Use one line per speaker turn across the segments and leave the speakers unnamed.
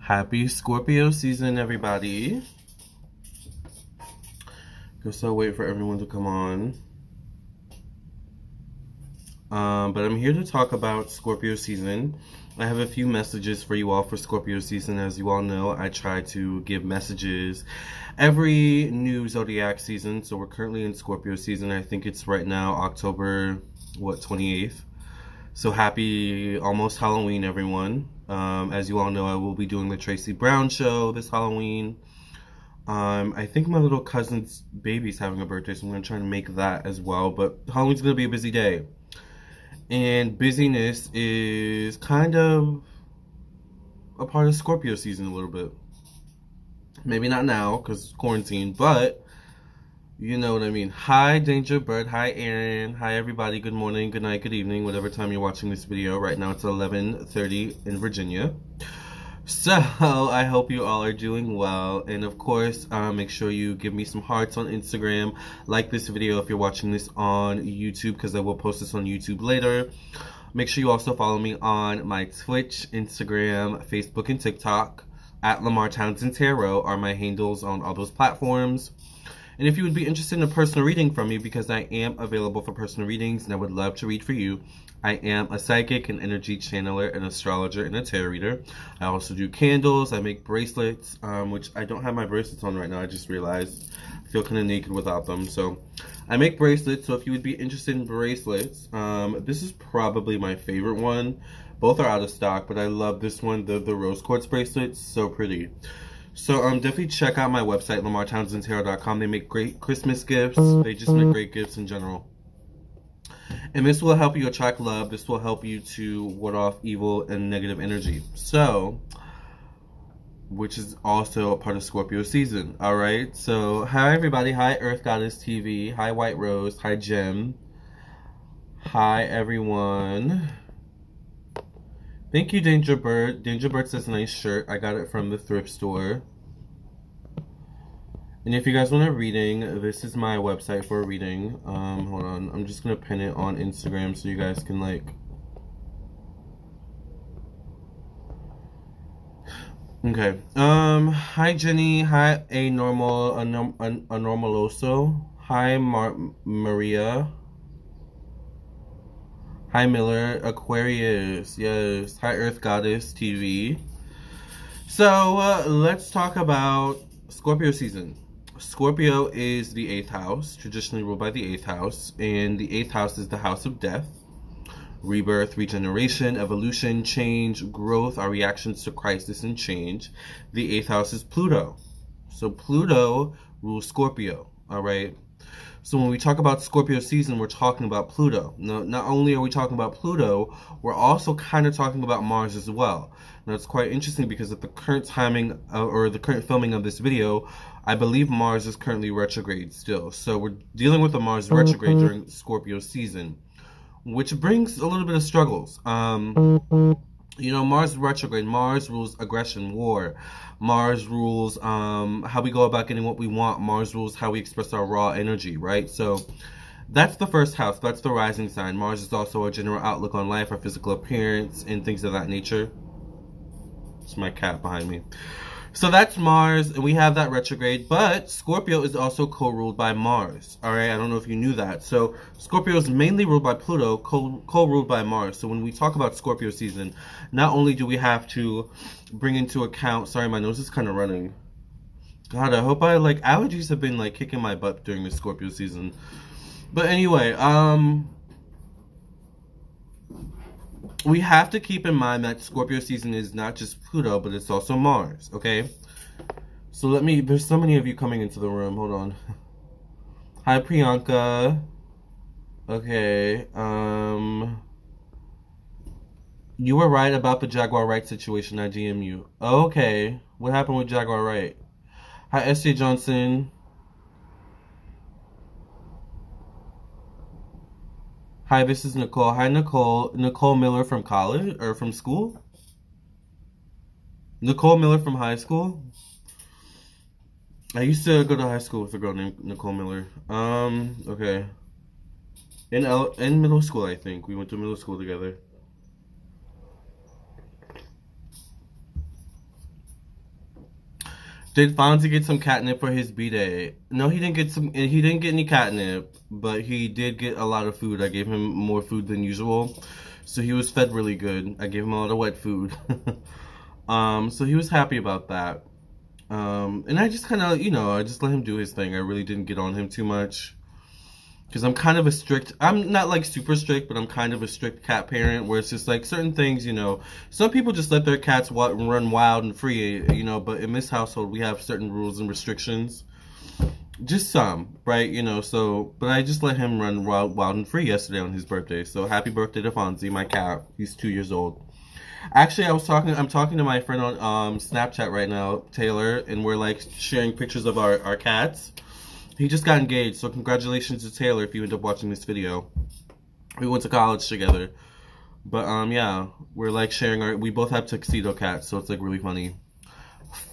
Happy Scorpio season, everybody. Guess I'll wait for everyone to come on. But I'm here to talk about Scorpio season. I have a few messages for you all for Scorpio season. As you all know, I try to give messages every new zodiac season. So we're currently in Scorpio season. I think it's right now October, 28th. So happy almost Halloween, everyone. As you all know, I will be doing the Tracy Brown show this Halloween. I think my little cousin's baby's having a birthday, so I'm going to try and make that as well. But Halloween's going to be a busy day. And busyness is kind of a part of Scorpio season a little bit. Maybe not now, because quarantine, but you know what I mean. Hi, Danger Bird. Hi, Aaron. Hi, everybody. Good morning, good night, good evening, whatever time you're watching this video. Right now, it's 11:30 in Virginia. So, I hope you all are doing well. And, of course, make sure you give me some hearts on Instagram. Like this video if you're watching this on YouTube, because I will post this on YouTube later. Make sure you also follow me on my Twitch, Instagram, Facebook, and TikTok. At Lamarr Townsend Tarot are my handles on all those platforms. And if you would be interested in a personal reading from me, because I am available for personal readings and I would love to read for you, I am a psychic, an energy channeler, an astrologer, and a tarot reader. I also do candles. I make bracelets, which I don't have my bracelets on right now. I just realized I feel kind of naked without them. So I make bracelets. So if you would be interested in bracelets, this is probably my favorite one. Both are out of stock, but I love this one, the rose quartz bracelets. So pretty. So definitely check out my website, LamarrTownsendTarot.com. They make great Christmas gifts. They just make great gifts in general. And this will help you attract love. This will help you to ward off evil and negative energy. So, which is also a part of Scorpio season. Alright, so hi everybody. Hi Earth Goddess TV. Hi White Rose. Hi Jem. Hi everyone. Thank you, Danger Bird. Danger Bird says nice shirt. I got it from the thrift store. And if you guys want a reading, this is my website for a reading. Hold on. I'm just going to pin it on Instagram so you guys can, like... Okay. Hi, Jenny. Hi, Anormaloso. Hi, Maria. Hi, Miller. Aquarius. Yes. Hi, Earth Goddess TV. So, let's talk about Scorpio season. Scorpio is the 8th house, traditionally ruled by the 8th house. And the 8th house is the house of death, rebirth, regeneration, evolution, change, growth, our reactions to crisis and change. The 8th house is Pluto. So, Pluto rules Scorpio. Alright? So when we talk about Scorpio season, we're talking about Pluto. Now, not only are we talking about Pluto, we're also kind of talking about Mars as well. Now, it's quite interesting because at the current timing, or the current filming of this video, I believe Mars is currently retrograde still. So we're dealing with the Mars retrograde during Scorpio season, which brings a little bit of struggles. You know, Mars retrograde. Mars rules aggression, war. Mars rules how we go about getting what we want. Mars rules how we express our raw energy, right? So that's the first house. That's the rising sign. Mars is also a general outlook on life, our physical appearance, and things of that nature. It's my cat behind me. So that's Mars, and we have that retrograde, but Scorpio is also co-ruled by Mars, alright? I don't know if you knew that. So Scorpio is mainly ruled by Pluto, co-ruled by Mars. So when we talk about Scorpio season, not only do we have to bring into account, sorry, my nose is kind of running. God, I hope allergies have been, kicking my butt during the Scorpio season. But anyway, we have to keep in mind that Scorpio season is not just Pluto, but it's also Mars, okay? So there's so many of you coming into the room, hold on. Hi, Priyanka. Okay, you were right about the Jaguar Wright situation, I DM you. Okay, what happened with Jaguar Wright? Hi, S.J. Johnson. Hi, this is Nicole. Hi, Nicole. Nicole Miller from college, or from school? Nicole Miller from high school? I used to go to high school with a girl named Nicole Miller. Okay. In middle school, I think. We went to middle school together. Did Fonzie get some catnip for his B-Day? No, he didn't get some. He didn't get any catnip, but he did get a lot of food. I gave him more food than usual, so he was fed really good. I gave him a lot of wet food, so he was happy about that. And I just kind of, I just let him do his thing. I really didn't get on him too much. Because I'm kind of a strict, I'm not like super strict, but I'm kind of a strict cat parent where it's just like certain things, some people just let their cats run wild and free, but in this household we have certain rules and restrictions. Just some, right? But I just let him run wild and free yesterday on his birthday. So happy birthday to Fonzie, my cat. He's 2 years old. Actually, I'm talking to my friend on Snapchat right now, Taylor, and we're like sharing pictures of our cats. He just got engaged, so congratulations to Taylor if you end up watching this video. We went to college together. But, yeah, we're like sharing we both have tuxedo cats, so it's like really funny.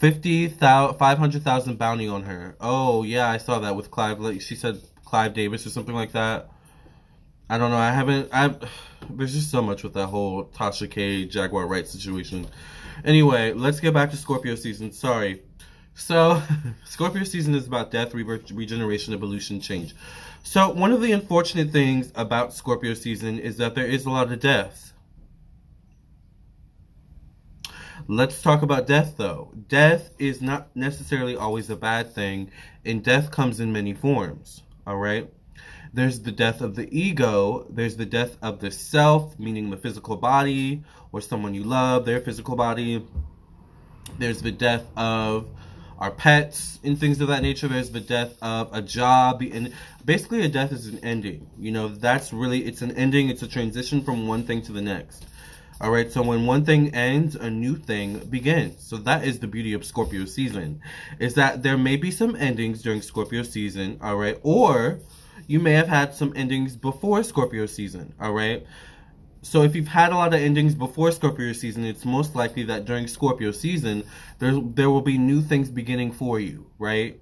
500,000 bounty on her. Oh, yeah, I saw that with Clive, like she said Clive Davis or something like that. I don't know, there's just so much with that whole Tasha K, Jaguar Wright situation. Anyway, let's get back to Scorpio season, sorry. So, Scorpio season is about death, rebirth, regeneration, evolution, change. So, one of the unfortunate things about Scorpio season is that there is a lot of death. Let's talk about death, though. Death is not necessarily always a bad thing, and death comes in many forms, all right? There's the death of the ego, there's the death of the self, meaning the physical body, or someone you love, their physical body. There's the death of our pets and things of that nature. There's the death of a job, and basically a death is an ending. It's an ending, it's a transition from one thing to the next. All right, so when one thing ends, a new thing begins. So that is the beauty of Scorpio season, is that there may be some endings during Scorpio season, all right, or you may have had some endings before Scorpio season, all right? So if you've had a lot of endings before Scorpio season, it's most likely that during Scorpio season, there will be new things beginning for you, right?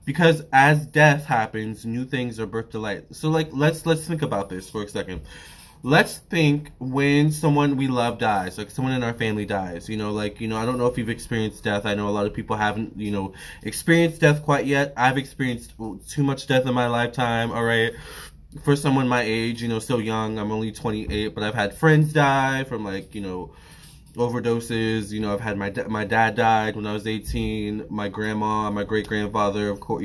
Because as death happens, new things are birthed to light. So like, let's think about this for a second. Let's think when someone we love dies, like someone in our family dies, I don't know if you've experienced death. I know a lot of people haven't, experienced death quite yet. I've experienced too much death in my lifetime, all right? For someone my age, so young, I'm only 28, but I've had friends die from overdoses. I've had my dad died when I was 18, my grandma, my great-grandfather, of course,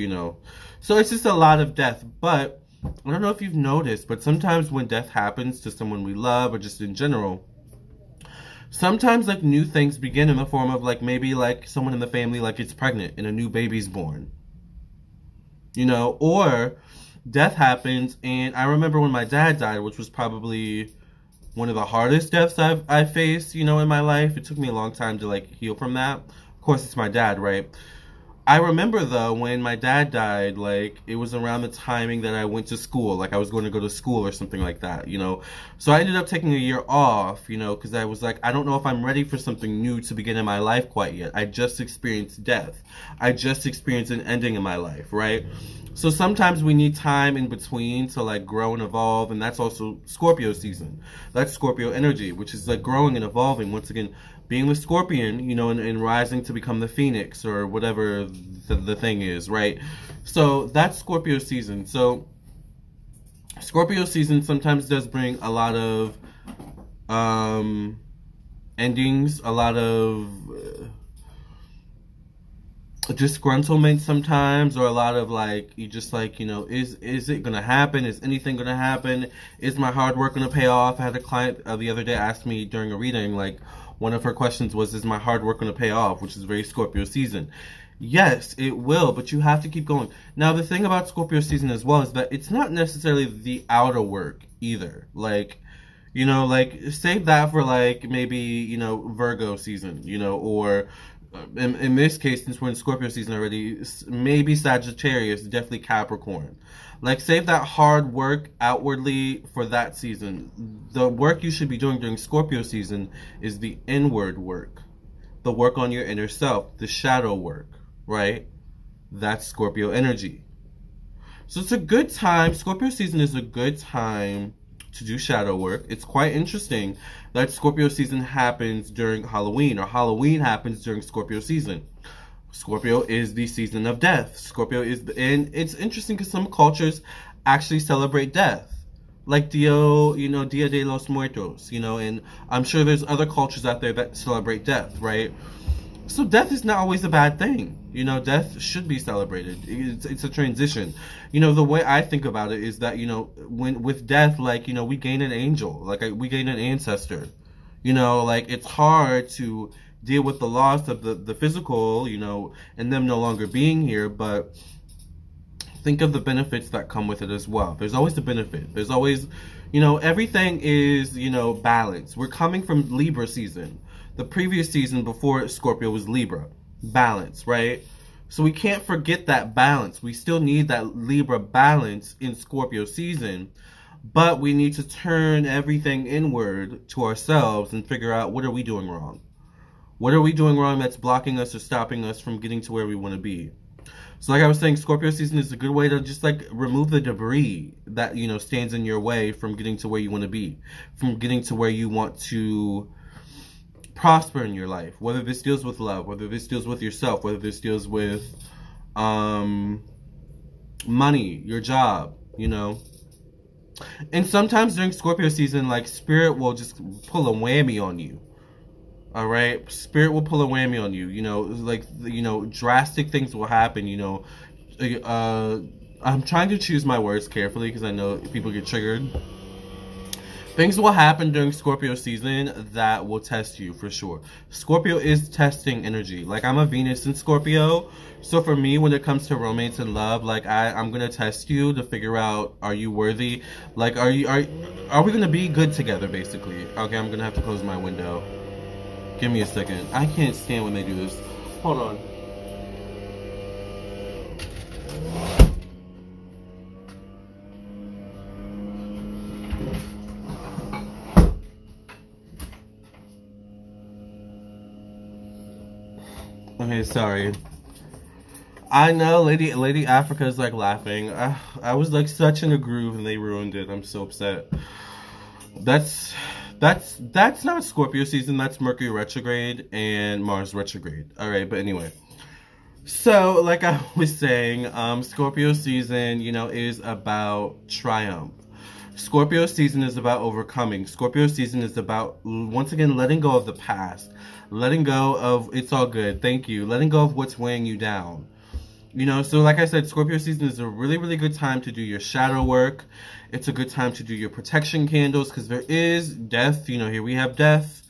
So it's just a lot of death, but I don't know if you've noticed, but sometimes when death happens to someone we love or just in general, sometimes like new things begin in the form of like maybe like someone in the family like gets pregnant and a new baby's born. Or death happens, and I remember when my dad died, which was probably one of the hardest deaths I've faced, in my life. It took me a long time to like heal from that. Of course, it's my dad, right? I remember though when my dad died, like it was around the timing that I went to school, like I was going to go to school or something like that, So I ended up taking a year off, because I was like, I don't know if I'm ready for something new to begin in my life quite yet. I just experienced death. I just experienced an ending in my life, right? So sometimes we need time in between to like grow and evolve, and that's also Scorpio season. That's Scorpio energy, which is like growing and evolving. Once again, being the Scorpion, and rising to become the Phoenix or whatever the thing is, right? So that's Scorpio season. So Scorpio season sometimes does bring a lot of endings, a lot of disgruntlement sometimes, or a lot of like, you just like, is it gonna happen? Is anything gonna happen? Is my hard work gonna pay off? I had a client the other day ask me during a reading, like, one of her questions was, is my hard work gonna pay off? Which is very Scorpio season. Yes, it will, but you have to keep going. Now, the thing about Scorpio season as well is that it's not necessarily the outer work either. Like, like, save that for like, maybe, Virgo season, or in this case, since we're in Scorpio season already, maybe Sagittarius, definitely Capricorn. Like, save that hard work outwardly for that season. The work you should be doing during Scorpio season is the inward work. The work on your inner self, the shadow work, right? That's Scorpio energy. So it's a good time. Scorpio season is a good time to do shadow work. It's quite interesting that Scorpio season happens during Halloween, or Halloween happens during Scorpio season. Scorpio is the season of death. Scorpio is, and it's interesting because some cultures actually celebrate death. Like Dia de los Muertos, and I'm sure there's other cultures out there that celebrate death, right? So death is not always a bad thing. Death should be celebrated. It's a transition. The way I think about it is that, when with death, like, we gain an angel, like we gain an ancestor. Like it's hard to deal with the loss of the physical, and them no longer being here, but think of the benefits that come with it as well. There's always the benefit. There's always, everything is, balance. We're coming from Libra season. The previous season before Scorpio was Libra. Balance, right? So we can't forget that balance. We still need that Libra balance in Scorpio season, but we need to turn everything inward to ourselves and figure out, what are we doing wrong? What are we doing wrong that's blocking us or stopping us from getting to where we want to be? So like I was saying, Scorpio season is a good way to just like remove the debris that, stands in your way from getting to where you want to be, from getting to where you want to prosper in your life. Whether this deals with love, whether this deals with yourself, whether this deals with money, your job, And sometimes during Scorpio season, like Spirit will just pull a whammy on you. All right, Spirit will pull a whammy on you. Drastic things will happen. I'm trying to choose my words carefully because I know people get triggered. Things will happen during Scorpio season that will test you for sure. Scorpio is testing energy. Like, I'm a Venus in Scorpio, so for me, when it comes to romance and love, like I'm gonna test you to figure out, are you worthy? Like, are we gonna be good together? Basically. Okay, I'm gonna have to close my window. Give me a second. I can't stand when they do this. Hold on. Okay, sorry. I know Lady Africa is like laughing. I was like such in a groove and they ruined it. I'm so upset. That's not Scorpio season. That's Mercury retrograde and Mars retrograde. All right, but anyway. So, like I was saying, Scorpio season, is about triumph. Scorpio season is about overcoming. Scorpio season is about, once again, letting go of the past. Letting go of, it's all good, thank you. Letting go of what's weighing you down. So like I said, Scorpio season is a really, really good time to do your shadow work. It's a good time to do your protection candles because there is death. Here we have death.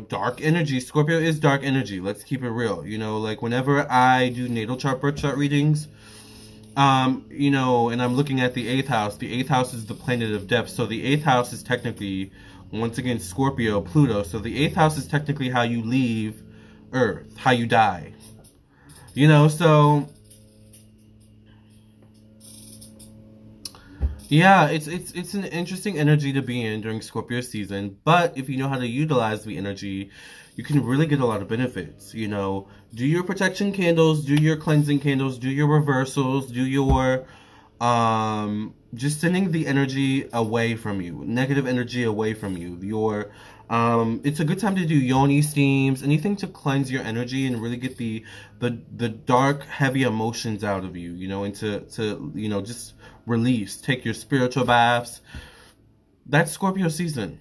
Dark energy. Scorpio is dark energy. Let's keep it real. Like whenever I do natal chart, birth chart readings, and I'm looking at the 8th house. The 8th house is the planet of death. So the 8th house is technically, once again, Scorpio, Pluto. So the 8th house is technically how you leave Earth, how you die. So yeah, it's an interesting energy to be in during Scorpio season, but if you know how to utilize the energy, you can really get a lot of benefits. Do your protection candles, do your cleansing candles, do your reversals, do your just sending the energy away from you, negative energy away from you. It's a good time to do yoni steams, anything to cleanse your energy and really get the dark, heavy emotions out of you, and to just release, take your spiritual baths. That's Scorpio season,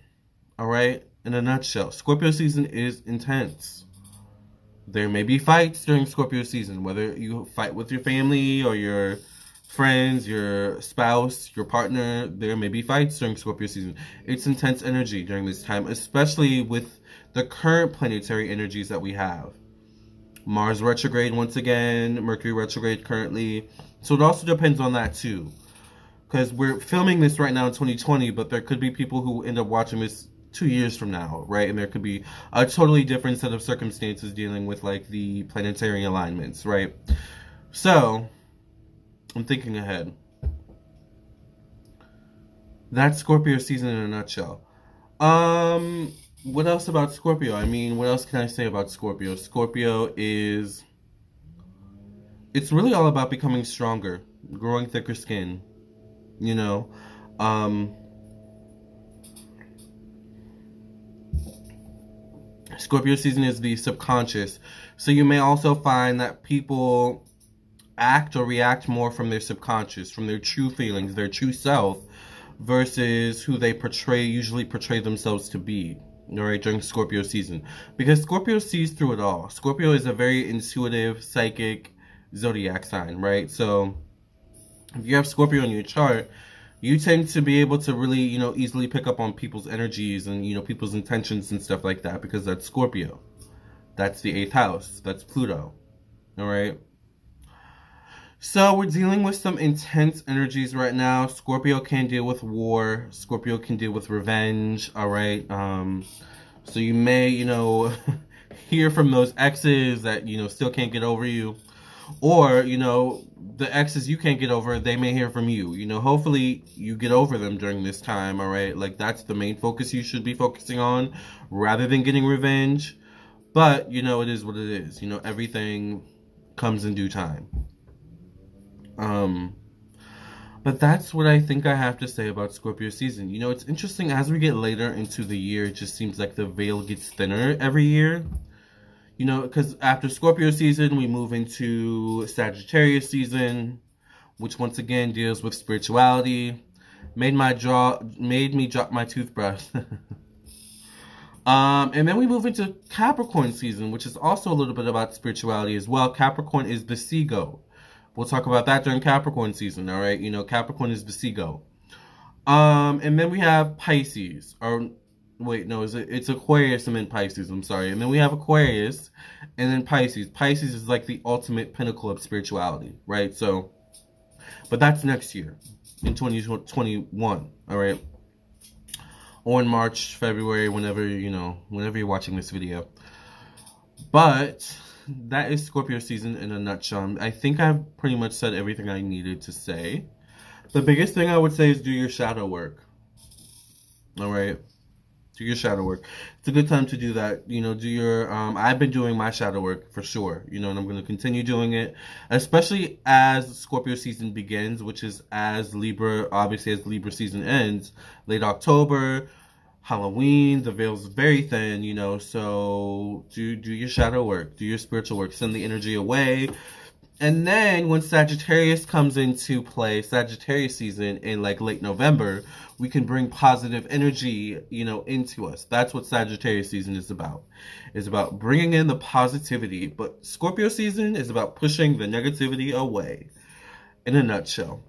all right? In a nutshell, Scorpio season is intense. There may be fights during Scorpio season, whether you fight with your family or your friends, your spouse, your partner. There may be fights during Scorpio season. It's intense energy during this time, especially with the current planetary energies that we have. Mars retrograde once again, Mercury retrograde currently. So it also depends on that too. Because we're filming this right now in 2020, but there could be people who end up watching this 2 years from now, right? And there could be a totally different set of circumstances dealing with like the planetary alignments, right? So, I'm thinking ahead. That's Scorpio season in a nutshell. What else about Scorpio? I mean, what else can I say about Scorpio? Scorpio is... It's really all about becoming stronger, growing thicker skin. Scorpio season is the subconscious. So you may also find that people act or react more from their subconscious, from their true feelings, their true self, versus who they usually portray themselves to be, all right, during Scorpio season. Because Scorpio sees through it all. Scorpio is a very intuitive, psychic zodiac sign, right? So if you have Scorpio in your chart, you tend to be able to really, easily pick up on people's energies and, people's intentions and stuff like that, because that's Scorpio. That's the 8th house. That's Pluto. All right. So we're dealing with some intense energies right now. Scorpio can deal with war. Scorpio can deal with revenge. All right. So you may, hear from those exes that, still can't get over you. Or, the exes you can't get over, they may hear from you. Hopefully you get over them during this time, all right? Like, that's the main focus you should be focusing on, rather than getting revenge. But, it is what it is. Everything comes in due time. But that's what I think I have to say about Scorpio season. It's interesting, as we get later into the year, it just seems like the veil gets thinner every year. Because after Scorpio season, we move into Sagittarius season, which once again deals with spirituality. Made me drop my toothbrush. And then we move into Capricorn season, which is also a little bit about spirituality as well. Capricorn is the sea goat. We'll talk about that during Capricorn season, all right? Capricorn is the sea goat. And then we have Pisces, or wait, no, it's Aquarius and then Pisces, I'm sorry. And then we have Aquarius and then Pisces. Pisces is like the ultimate pinnacle of spirituality, right? So, but that's next year, in 2021, all right? Or in March, February, whenever you're watching this video. But that is Scorpio season in a nutshell. I think I've pretty much said everything I needed to say. The biggest thing I would say is do your shadow work. All right? Do your shadow work. It's a good time to do that. Do your, I've been doing my shadow work for sure, and I'm going to continue doing it, especially as Scorpio season begins, which is as Libra season ends, late October, Halloween, the veil's very thin, so do your shadow work, do your spiritual work, send the energy away. And then when Sagittarius comes into play, Sagittarius season in like late November, we can bring positive energy, into us. That's what Sagittarius season is about. It's about bringing in the positivity, but Scorpio season is about pushing the negativity away, in a nutshell.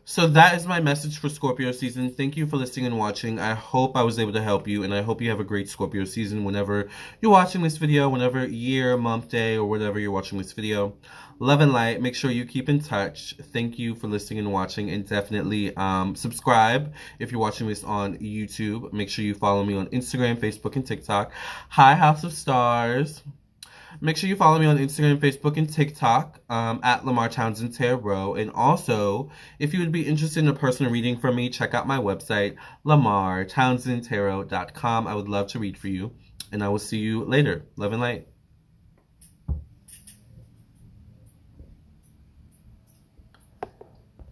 So that is my message for Scorpio season. Thank you for listening and watching. I hope I was able to help you, and I hope you have a great Scorpio season whenever you're watching this video, whenever year, month, day, or whatever you're watching this video. Love and light. Make sure you keep in touch. Thank you for listening and watching, and definitely subscribe if you're watching this on YouTube. Make sure you follow me on Instagram, Facebook, and TikTok. Hi, House of Stars. Make sure you follow me on Instagram, Facebook, and TikTok at Lamarr Townsend Tarot. And also, if you would be interested in a personal reading from me, check out my website, lamarrtownsendtarot.com. I would love to read for you. And I will see you later. Love and light.